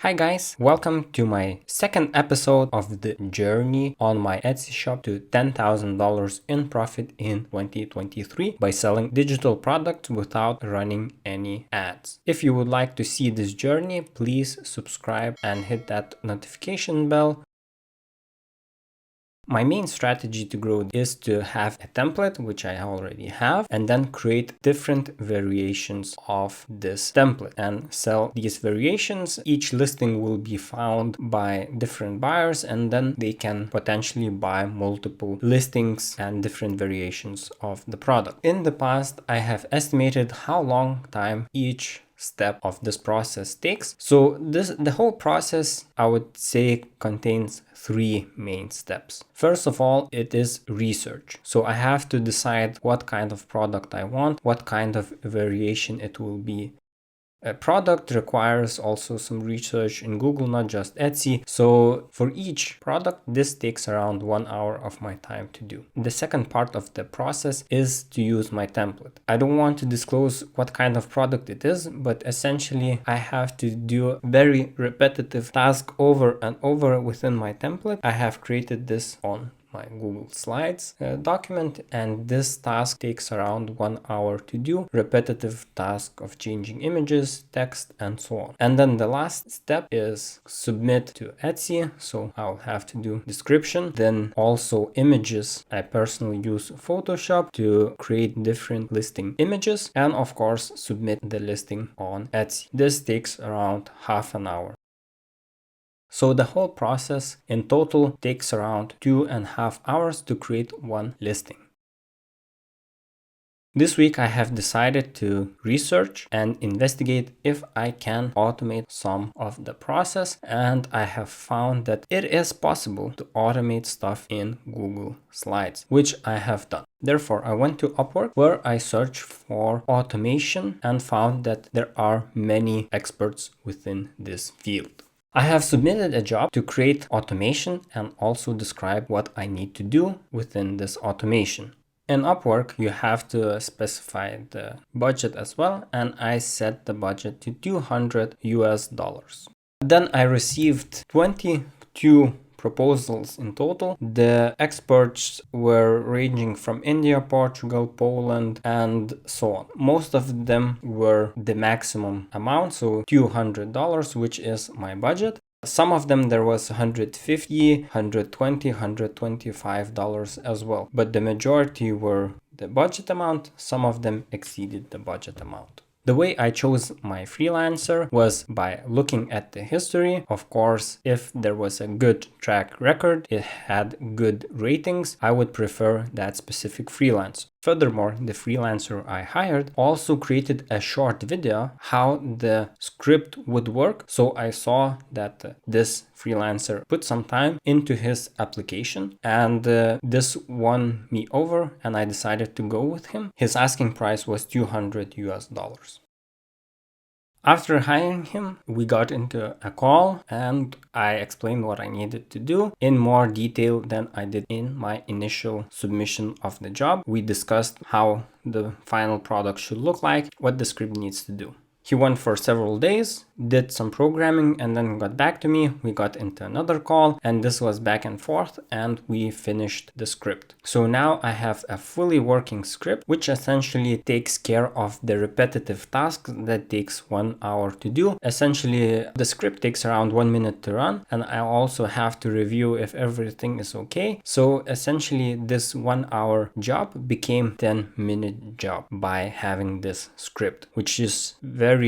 Hi guys, welcome to my second episode of the journey on my Etsy shop to $10,000 in profit in 2023 by selling digital products without running any ads. If you would like to see this journey, please subscribe and hit that notification bell. My main strategy to grow is to have a template, which I already have, and then create different variations of this template and sell these variations. Each listing will be found by different buyers, and then they can potentially buy multiple listings and different variations of the product. In the past, I have estimated how long time each step of this process takes. So the whole process, I would say, contains three main steps. First of all, it is research. So I have to decide what kind of product I want, what kind of variation it will be. A product requires also some research in Google, not just Etsy. So for each product, this takes around 1 hour of my time to do. The second part of the process is to use my template. I don't want to disclose what kind of product it is, but essentially I have to do a very repetitive task over and over within my template. I have created this on my Google Slides document, and this task takes around 1 hour to do. Repetitive task of changing images, text, and so on. And then the last step is submit to Etsy. So I'll have to do description, then also images. I personally use Photoshop to create different listing images, and of course submit the listing on Etsy. This takes around half an hour. So the whole process in total takes around 2.5 hours to create one listing. This week I have decided to research and investigate if I can automate some of the process, and I have found that it is possible to automate stuff in Google Slides, which I have done. Therefore, I went to Upwork where I searched for automation and found that there are many experts within this field. I have submitted a job to create automation and also describe what I need to do within this automation. In Upwork, you have to specify the budget as well, and I set the budget to $200. Then I received 22 proposals in total. The experts were ranging from India, Portugal, Poland, and so on. Most of them were the maximum amount, so $200, which is my budget. Some of them there was $150, $120, $125 as well, but the majority were the budget amount. Some of them exceeded the budget amount. The way I chose my freelancer was by looking at the history. Of course, if there was a good track record, it had good ratings, I would prefer that specific freelancer. Furthermore, the freelancer I hired also created a short video how the script would work. So I saw that this freelancer put some time into his application, and this won me over, and I decided to go with him. His asking price was $200. After hiring him, we got into a call and I explained what I needed to do in more detail than I did in my initial submission of the job. We discussed how the final product should look like, what the script needs to do. He went for several days, did some programming, and then got back to me. We got into another call, and this was back and forth, and we finished the script. So now I have a fully working script, which essentially takes care of the repetitive task that takes 1 hour to do. Essentially, the script takes around 1 minute to run, and I also have to review if everything is okay. So essentially, this 1 hour job became 10-minute job by having this script, which is very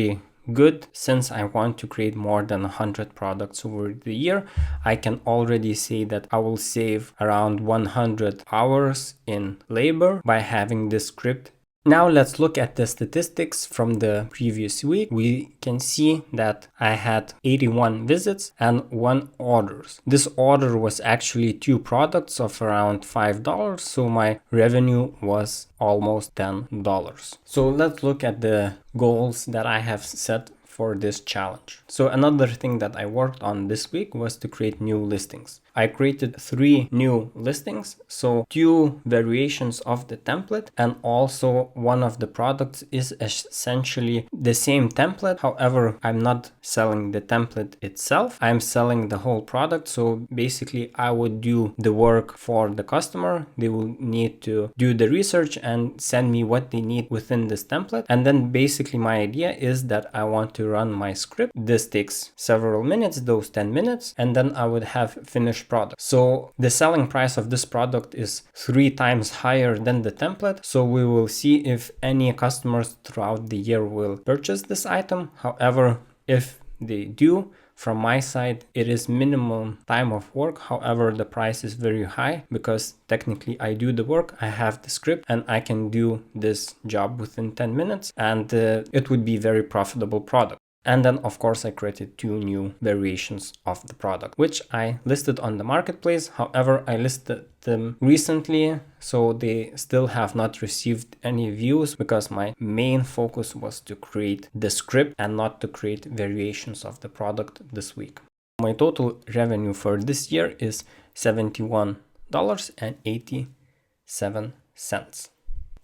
good. Since I want to create more than 100 products over the year, I can already say that I will save around 100 hours in labor by having this script. Now let's look at the statistics from the previous week. We can see that I had 81 visits and 1 orders. This order was actually 2 products of around $5, so my revenue was almost $10. So let's look at the goals that I have set for this challenge. So another thing that I worked on this week was to create new listings. I created 3 new listings, so 2 variations of the template, and also one of the products is essentially the same template. However, I'm not selling the template itself, I'm selling the whole product. So basically I would do the work for the customer. They will need to do the research and send me what they need within this template, and then basically my idea is that I want to run my script. This takes several minutes, those 10 minutes, and then I would have finished product. So the selling price of this product is 3 times higher than the template. So we will see if any customers throughout the year will purchase this item. However, if they do, from my side, it is minimum time of work. However, the price is very high because technically I do the work, I have the script, and I can do this job within 10 minutes, and it would be very profitable product. And then of course I created 2 new variations of the product, which I listed on the marketplace. However, I listed them recently, so they still have not received any views because my main focus was to create the script and not to create variations of the product this week. My total revenue for this year is $71.87.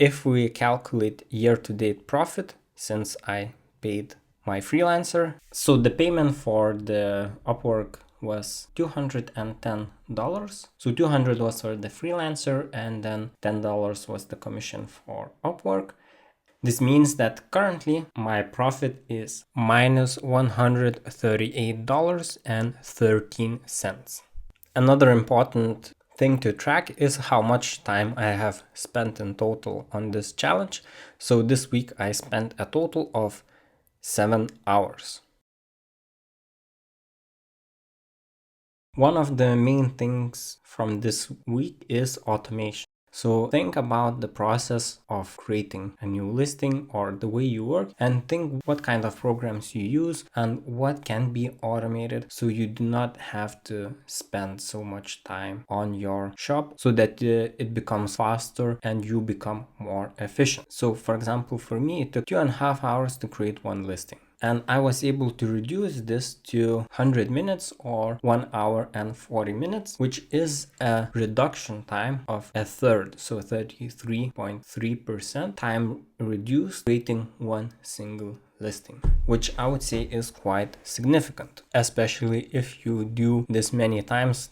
If we calculate year-to-date profit, since I paid my freelancer, so the payment for the Upwork was $210. So $200 was for the freelancer, and then $10 was the commission for Upwork. This means that currently my profit is minus $138.13. Another important thing to track is how much time I have spent in total on this challenge. So this week I spent a total of 7 hours. One of the main things from this week is automation. So think about the process of creating a new listing or the way you work, and think what kind of programs you use and what can be automated so you do not have to spend so much time on your shop, so that it becomes faster and you become more efficient. So for example, for me, it took 2.5 hours to create one listing. And I was able to reduce this to 100 minutes or 1 hour and 40 minutes, which is a reduction time of a third. So 33.3% time reduced creating one single listing, which I would say is quite significant, especially if you do this many times.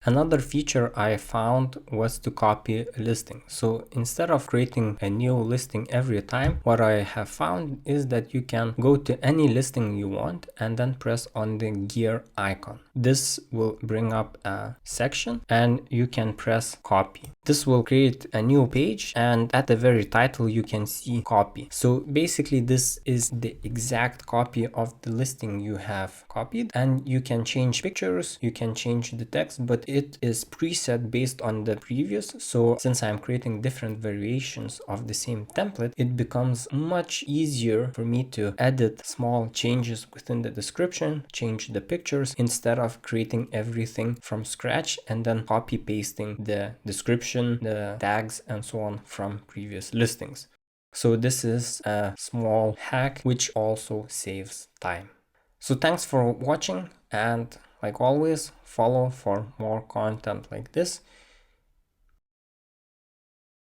Another feature I found was to copy a listing. So instead of creating a new listing every time, what I have found is that you can go to any listing you want and then press on the gear icon. This will bring up a section and you can press copy. This will create a new page, and at the very title you can see copy. So basically this is the exact copy of the listing you have copied, and you can change pictures, you can change the text, but it is preset based on the previous. So since I'm creating different variations of the same template, it becomes much easier for me to edit small changes within the description, change the pictures, instead of creating everything from scratch and then copy pasting the description, the tags and so on from previous listings. So this is a small hack which also saves time. So thanks for watching, and like always, follow for more content like this.